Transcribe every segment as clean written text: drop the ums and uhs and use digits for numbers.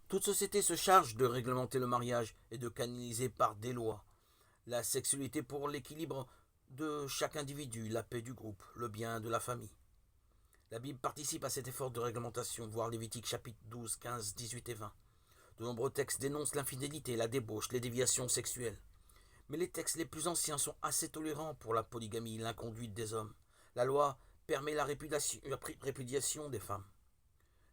Toute société se charge de réglementer le mariage et de canaliser par des lois la sexualité pour l'équilibre de chaque individu, la paix du groupe, le bien de la famille. La Bible participe à cet effort de réglementation, voir Lévitique chapitre 12, 15, 18 et 20. De nombreux textes dénoncent l'infidélité, la débauche, les déviations sexuelles. Mais les textes les plus anciens sont assez tolérants pour la polygamie, l'inconduite des hommes. La loi permet la répudiation des femmes.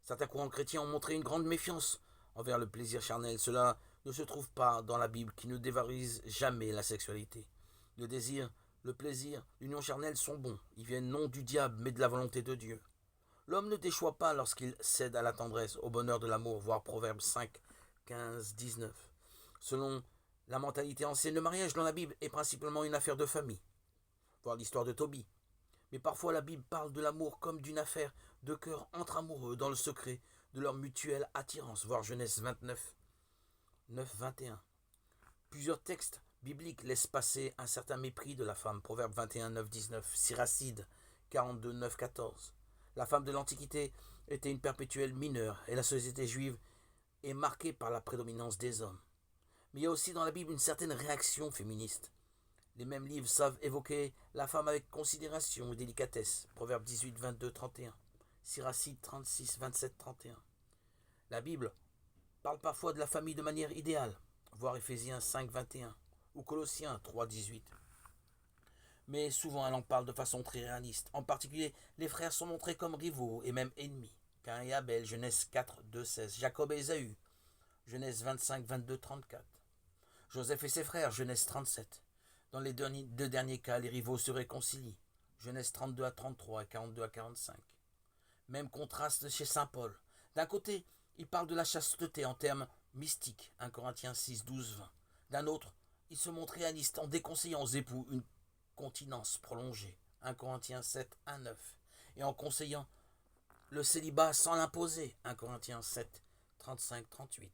Certains courants chrétiens ont montré une grande méfiance envers le plaisir charnel. Cela ne se trouve pas dans la Bible qui ne dévalorise jamais la sexualité. Le désir, le plaisir, l'union charnelle sont bons. Ils viennent non du diable mais de la volonté de Dieu. L'homme ne déchoit pas lorsqu'il cède à la tendresse, au bonheur de l'amour, voir Proverbes 5, 15, 19. Selon la mentalité ancienne, le mariage dans la Bible est principalement une affaire de famille, voir l'histoire de Tobie. Mais parfois la Bible parle de l'amour comme d'une affaire de cœur entre amoureux dans le secret de leur mutuelle attirance, voir Genèse 29, 9, 21. Plusieurs textes bibliques laissent passer un certain mépris de la femme, Proverbe 21, 9, 19, Siracide 42, 9, 14. La femme de l'Antiquité était une perpétuelle mineure et la société juive est marquée par la prédominance des hommes. Mais il y a aussi dans la Bible une certaine réaction féministe. Les mêmes livres savent évoquer la femme avec considération et délicatesse. Proverbe 18, 22, 31. Siracide 36, 27, 31. La Bible parle parfois de la famille de manière idéale, voir Éphésiens 5, 21 ou Colossiens 3, 18. Mais souvent elle en parle de façon très réaliste. En particulier, les frères sont montrés comme rivaux et même ennemis. Caïn et Abel, Genèse 4, 2, 16. Jacob et Ésaü, Genèse 25, 22, 34. Joseph et ses frères, Genèse 37. Dans les deux derniers cas, les rivaux se réconcilient. Genèse 32 à 33 et 42 à 45. Même contraste chez saint Paul. D'un côté, il parle de la chasteté en termes mystiques, 1 Corinthiens 6, 12, 20. D'un autre, il se montre réaliste en déconseillant aux époux une continence prolongée, 1 Corinthiens 7, 1, 9. Et en conseillant le célibat sans l'imposer, 1 Corinthiens 7, 35, 38.